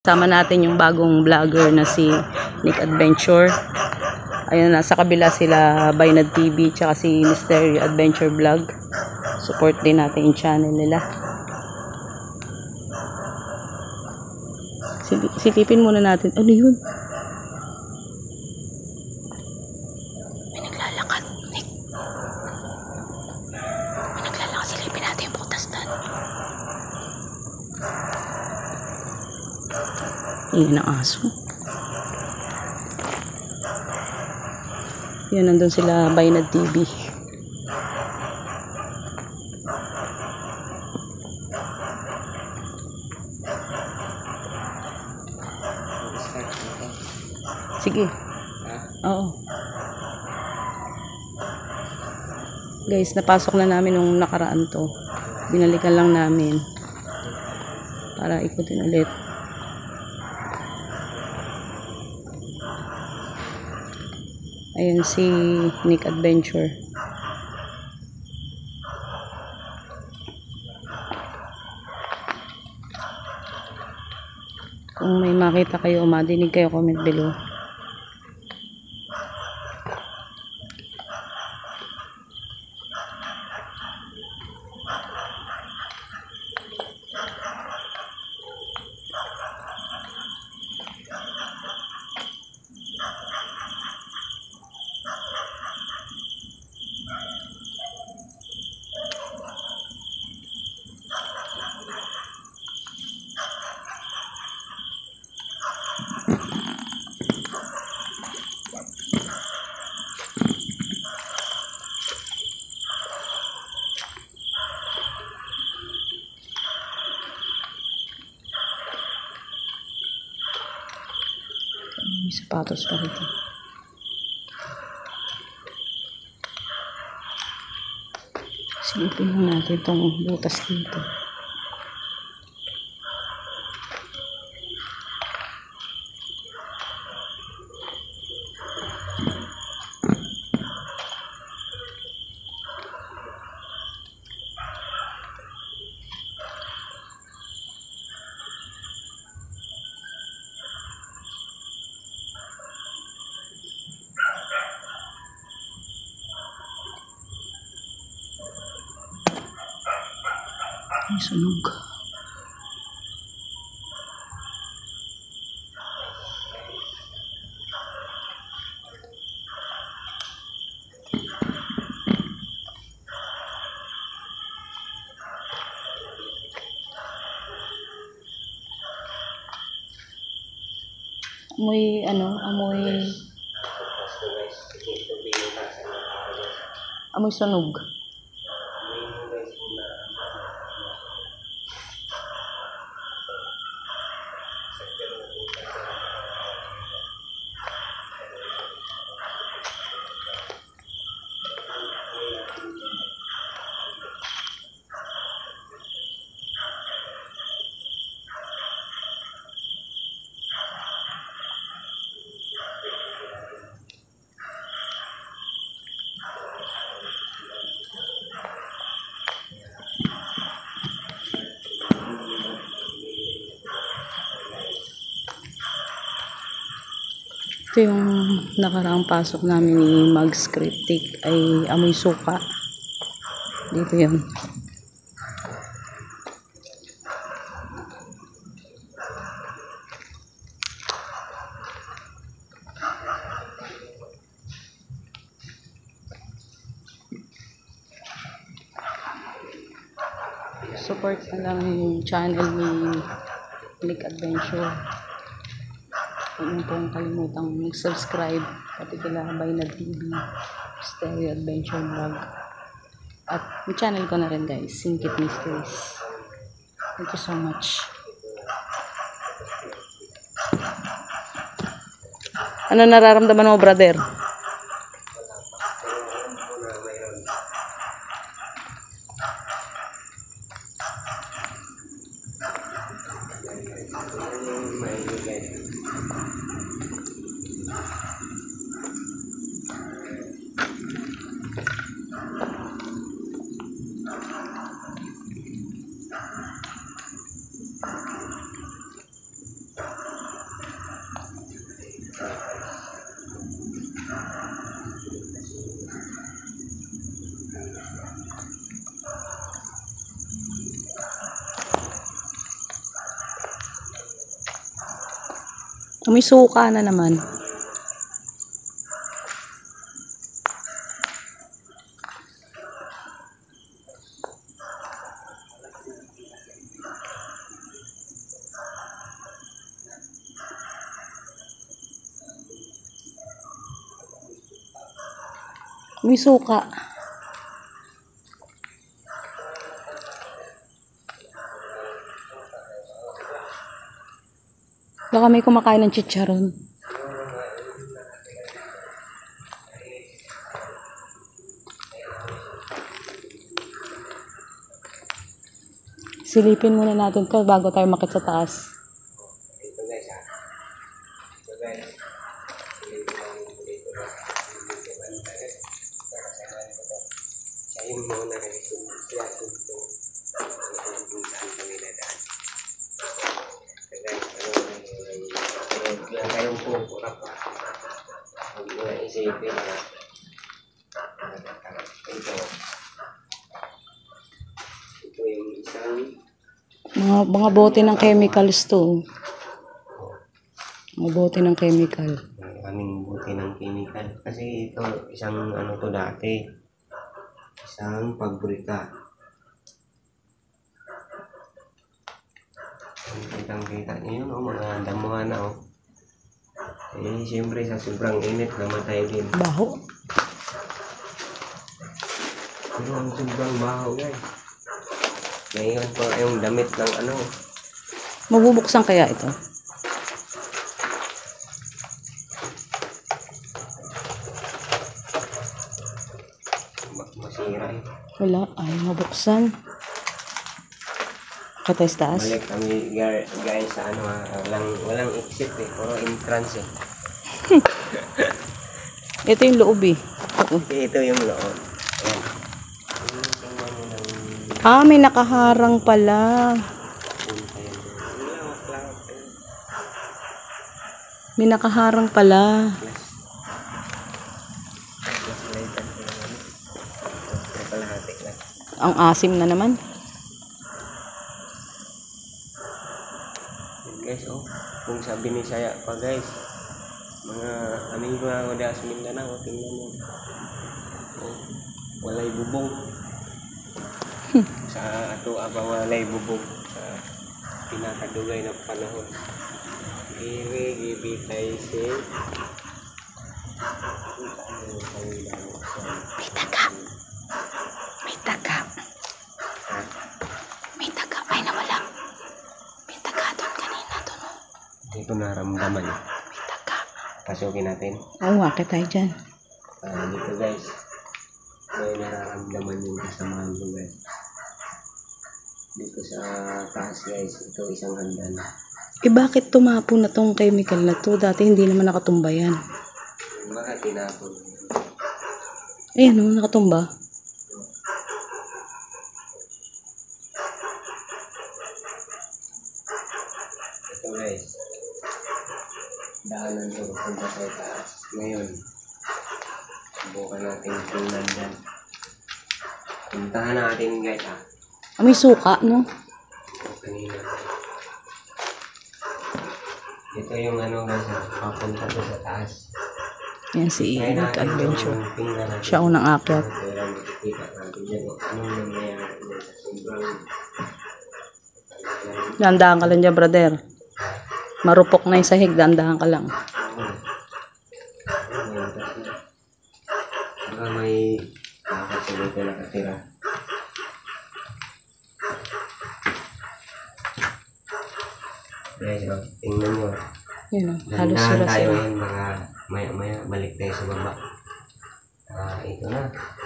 Sama natin yung bagong vlogger na si Nick Adventure. Ayun, nasa kabila sila Bainad TV tsaka si Mr. Adventure Vlog. Support din natin yung channel nila. Silipin muna natin. Ano yun? May naglalakad, Nick. May naglalakad. Silipin natin yung butas doon. Iyan ang aso. Yan, nandun sila Bainad TV. Sige. Oo. Guys, napasok na namin nung nakaraan to. Binalikan lang namin. Para ikutin ulit. Ayan si Nick Adventure. Kung may makita kayo o madinig kayo, comment below. May sapatos pa rito. Silipin lang natin itong butas dito. May sunog. Amoy amoy sunog. Ito yung nakaraang pasok namin ni Mags Cryptic ay amoy suka. Dito yun. Support na lang yung channel ni Nick Adventure. Huwag mo pong kalimutang mag-subscribe, pati kila Bainad TV, Stereo Adventure Vlog. At yung channel ko na rin guys, Singkit Mysteries. Thank you so much. Ano nararamdaman mo, brother? May suka na naman. May suka. Baka may kumakain ng chicharon. Silipin muna natin to bago tayo makit sa taas. Kayong pupurap huwag mo na isipin na ito yung isang Mga bote ng chemicals to. Mga bote ng chemical. aming buti ng chemical kasi ito isang ano to dati, isang pabrika. Kitang-kita niyo no, mga damuhan na oh. Eh, siyempre sa sobrang init namatay din. Baho. Pero ang sobrang baho guys. Ngayon pa yung damit ng ano. Mabubuksan kaya ito? Masira eh. Wala. Ay, mabuksan. Katay sa taas. Balik kami guys sa ano walang exit eh. Puro entrance eh. Ito yung loob eh. Ito yung loob. Ayan. Ah, may nakaharang pala. May nakaharang pala. Ang asim na naman. Guys, oh, kung sabi ni Saya pa guys, mga amigo na ako da sa Mindanao, tingnan mo. Oh, walay bubong. Sa ato aba walay bubong sa pinakadugay na panahon. Gibitay si May taga. May taga. Ay, nawala. May taga doon kanina doon. Hindi ko naramdaman. May taga. Pasukin natin. Oo, wakit tayo dyan. Dito guys, may nararamdaman yung kasamahan ko guys. Dito sa taas guys, ito isang hagdan. Eh, bakit tumapo na tong chemical na to? Dati hindi naman nakatumba yan. Baka tinapon. Ayan o, nakatumba. Ito guys, daanan to punta sa taas. Ngayon, subukan natin tingnan dyan. Puntahan natin guys ha. Ah, may suka, no? Kanina. Ito yung ano guys ha, papunta to sa taas. Yan si Kaya Nick natin Adventure. yung tingnan natin. Siya unang akyat. Kaya makikita natin dyan o anong nangyayari dyan sa sobrang Dandahan ka lang dyan, brother. Marupok na yung sahig, dandahan ka lang. baka may kakasunod na nakatira. Guys, tingnan nyo. Yun o, halos Dandahan sila tayo sila. yan, mga maya balik tayo sa baba. Ito na,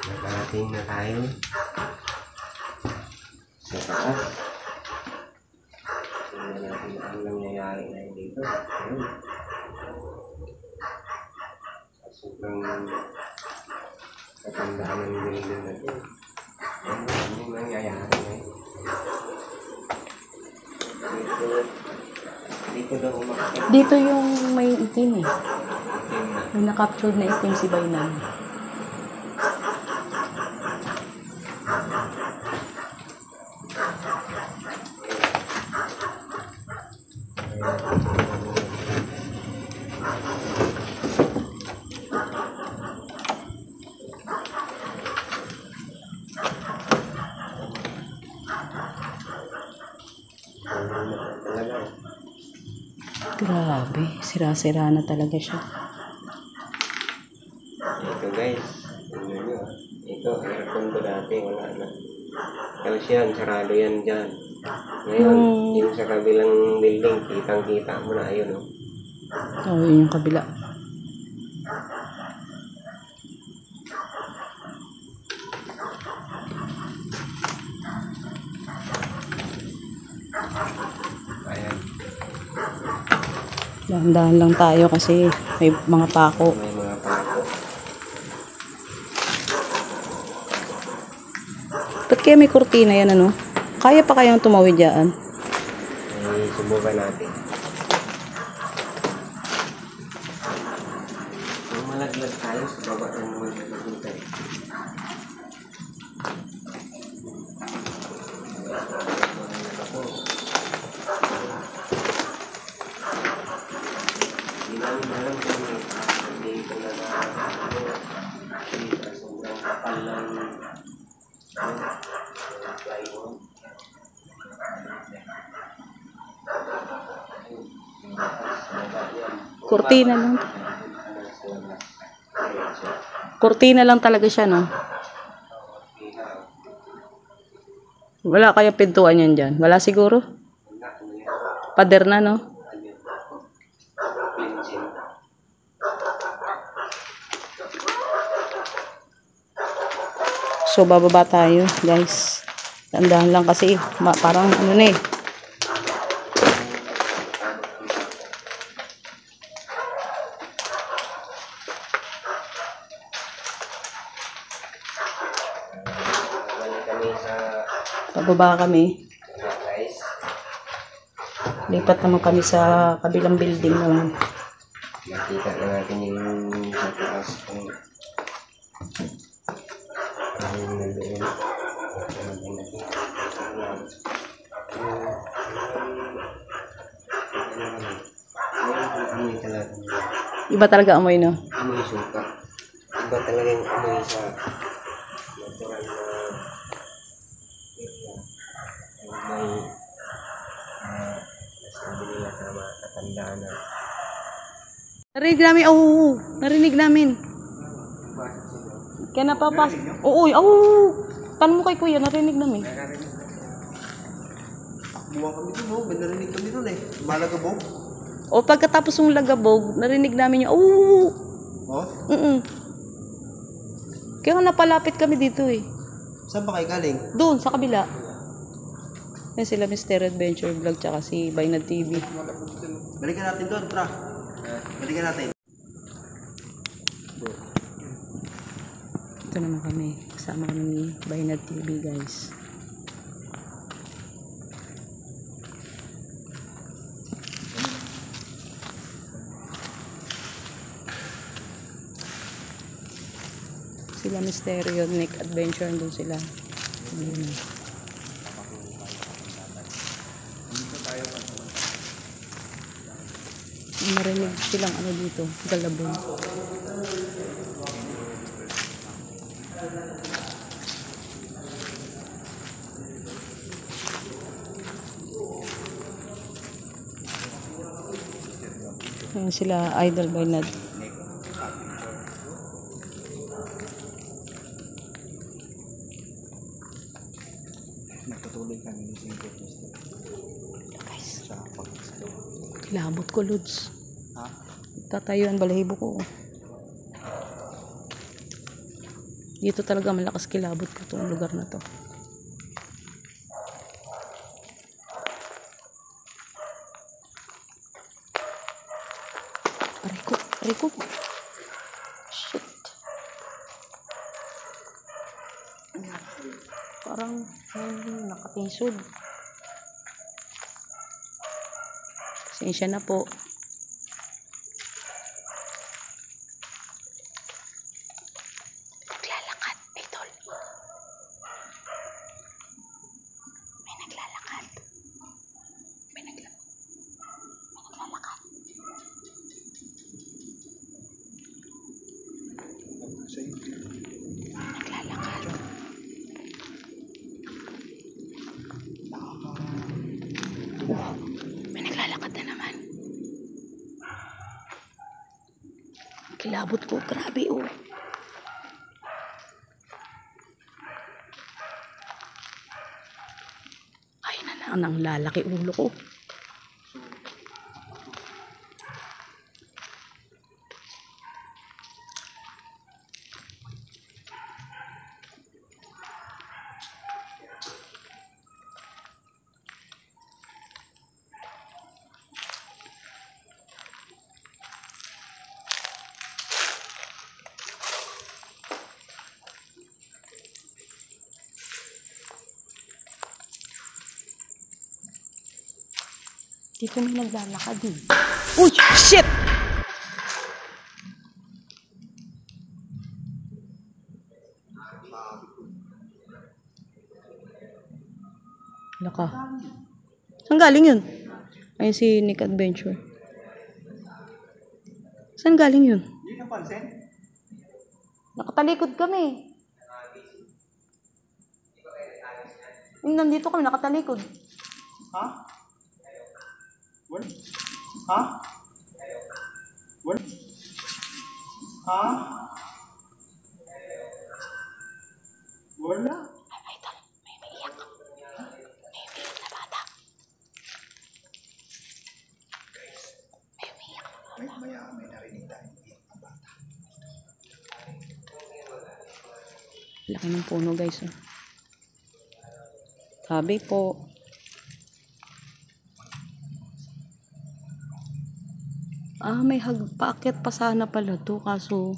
nakarating na tayo sa taas. Tingnan natin ang nangyayari na dito. Ayun. Sobrang katandaan ng building natin. Ano yung nangyayari na yun? Dito daw umakit. Dito yung may itim eh. May na-captured na itim si Baynan. Sira-sira na talaga siya. Ito guys, tingnan nyo ah. Ito, aircon ko dati, wala na. Tapos yan, sarado yan dyan. Ngayon, yung sa kabilang building, kitang-kita mo na, ayun oh. Oh, yun yung kabila. Ayan, Dahan-dahan lang tayo kasi may mga pako. may mga pako. Ba't kaya may kurtina yan, ano? Kaya pa kayang tumawid dyan? Ay, subukan natin. Kung malaglag tayo, sa baba ng malaglag tayo. Hindi namin alam kung hindi ko na sobrang kapal lang plywood. Kurtina lang. Kurtina lang talaga siya, no? Wala kaya pintuan yan dyan? Wala siguro? Pader na, no? So, bababa tayo, guys. Tandaan lang kasi, parang ano na eh. Balik kami sa Bababa kami. guys. Lipat naman kami sa kabilang building naman. Nakita na natin yung sa taas kung yung nandoon. Amoy talaga. Iba talaga amoy, no? Amoy suka. Iba talaga yung amoy sa natural na area. May sabi nila sa mga katandaan na Narinig namin, oo. Narinig namin. Kaya napapas... Oo, tanong mo kay kuya, narinig namin. Buwan kami dun, no? May narinig kami dun eh. Malagabog. O pagkatapos ng lagabog, narinig namin yung, oo. Oh? Kaya napalapit kami dito eh. Saan ba kayo galing? Doon, sa kabila. Yan sila Mr. Adventure Vlog tsaka si Baynad TV. Balikan natin doon, tra. Balikan natin. Ito naman kami. Kasama kami ni Baynad TV, guys. Sila Misteryo, Nick Adventure, doon sila. Ayun. Marinig silang ano dito, galabon. Ayun sila, Idol Baynad. Nagpatuloy kami ni Singkot Mr. Guys, Sa pag-slow. kilabot ko, Lods. Ha? Tatayuan balahibo ko. Dito talaga malakas kilabot ko itong lugar na to. Aray ko. Shit. Parang nakatisod. Pasensya na po. Naglalakad, idol. May naglalakad. May naglalakad. Naglalakad. May naglalakad na naman. Kilabot ko. Grabe, oh. Ay, ang lalaki ulo ko. Dito may naglalakad din. Uy! Shit! Laka. Saan galing yun? Ayun si Nick Adventure. Saan galing yun? Hindi napansin. Nakatalikod kami. Nandito kami, nakatalikod. Ha? Wala. Ha? Wala. Ha? Wala. Ay, ito. May umiiyak. May umiiyak na bata. May umiiyak na bata. May narinig tayo. Ang bata. Laki ng puno, guys. Oh. Sabi po. May paakyat pa sana pala to, kaso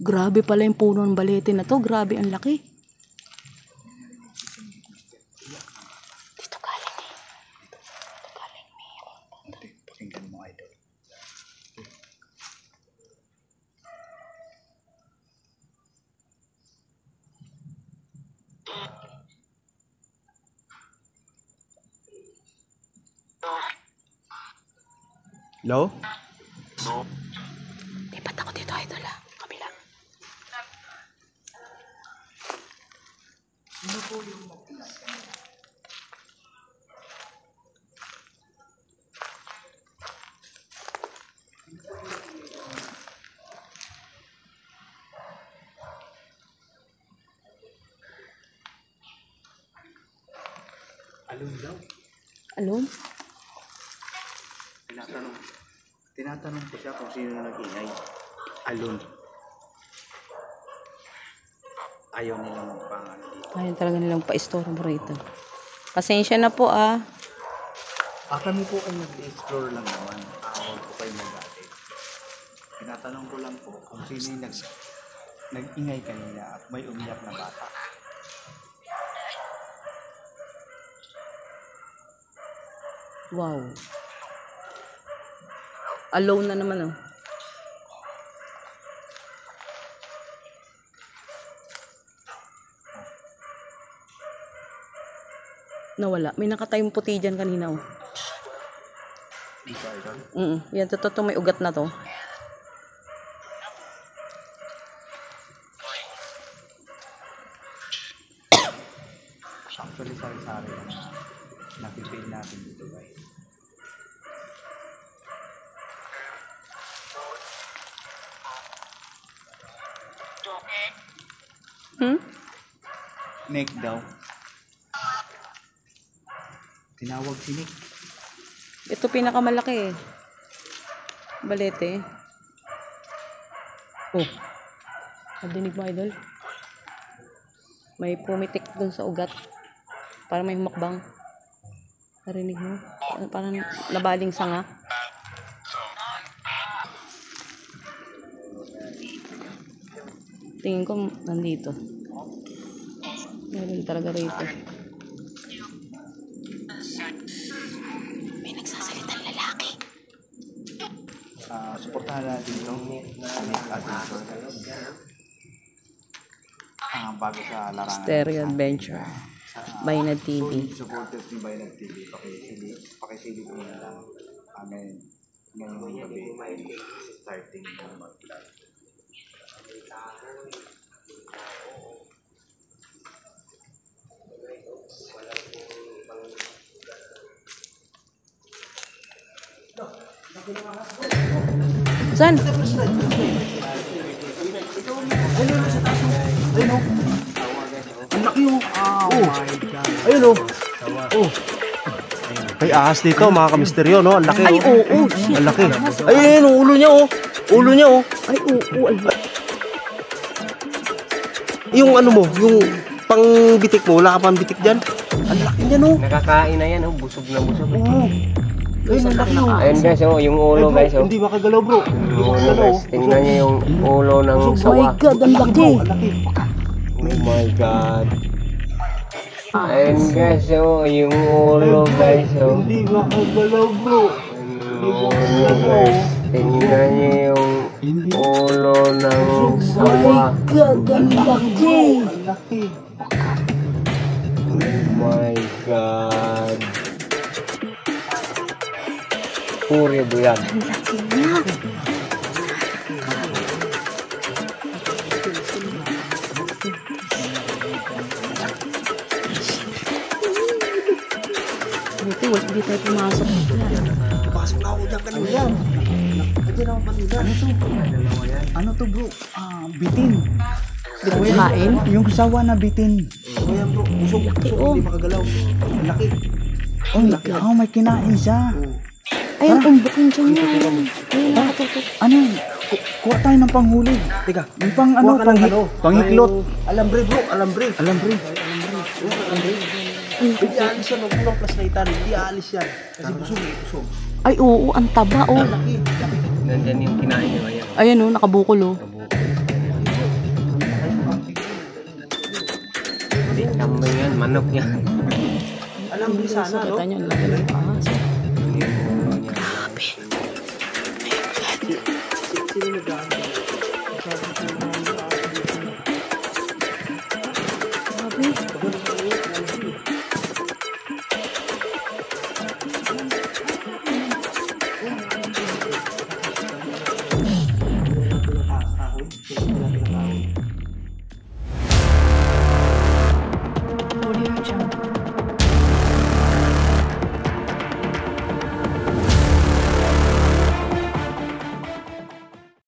grabe pala yung puno ng balete na to. Grabe, ang laki. Dito galing eh. Dito galing eh. Pakinggan mo, idol. Hello? Lipat ako dito, idol ah. Kabila. Sino po yung alon daw? Alon? Tinatanong ko siya kung sino na nag-ingay. Alon. Ayaw nilang magpangano dito. Ayaw talaga nilang pa-istorbo rito. Pasensya na po ah. Kami po ay nag-explore lang naman. Huwag po kayo mag-ate. Tinatanong ko lang po kung sino yung nag-ingay kanina at may umiyak na bata. Wow. Alone na naman oh. Nawala. May nakatayong puti dyan kanina oh. Dito, idol. Yan, totoo may ugat na to. Actually, sari-sari lang na napipil natin dito, guys. Nick daw. Tinawag si Nick. Ito pinakamalaki eh. Balete. Oh. Nadinig mo, idol? May pumitik dun sa ugat. Parang may humakbang. Narinig mo? Parang nabaling sanga. Tingin ko nandito. Meron talaga rito. May nagsasalitang lalaki. Suportahan natin yung Nick Adventure. Bago sa larangan. Stereo Adventure. Baynad TV. Supporters ni Baynad TV. Pakisili po na lang. Ngayong gabi starting ng mag-vlog. Saan? Ayun o. Ang laki o. Oh my God. Ayun o. Oh. Ay, ahas dito, mga kamisteryo, no? Ang laki, Ay, oh. oo, shit. Ang laki. Ay, ayun, ulo niya, oh. Ulo niya, oh. Ay, oo, ay. Yung ano mo, yung pang-bitik mo, wala ka pang bitik dyan. Ang laki niya, no? Nakakain na yan, oh. Busog na busog. Oo. Ayun, ang laki, oh. Ayun guys, oh, yung ulo guys, oh. Hindi makagalaw, bro. Hindi Yung ulo makagalaw, guys, oh. tingnan niyo yung ulo ng Oh my sawa. God, ang laki. Ang laki. Oh my God. Ayun guys, oh, yung ulo guys, oh. Hindi makagalaw, bro. Yung ulo guys, tingnan niyo yung ulo ng sawa. God, ang laki. Ang laki. Oh my God. Puri ba yan? Buti, hindi tayo pumasok. Pasok na ako dyan kanina. Nandiyan ako kanina. Ano to bro? Bitin. Di ba kumain? Yung sawa na bitin. Ayan, bro. Busog. Busog. oh. Hindi makagalaw. Ang laki. Oh, may kinain siya. Ayun, umbukin dyan yan. Ayun, nakatutok. Ano yun? Kuha tayo ng panghuli. Teka. Yung pang ano, Kuha ka ng ano? pangiklot. Alambre, bro. Alambre. Alambre. Hindi aalis yan. Huwag mo lang flashlightan. Hindi aalis yan. Kasi busog eh. Busog. Ay, oo, ang taba, oh. Laki. Laki. Nandyan yung kinain niyo, ayan. Ayan, oh, nakabukol, oh. Hindi, kambing yan, manok yan. Alambre sana, no? Kita nyo, ang laki ng ahas. Yung ulo niya. Sino nag-aaral?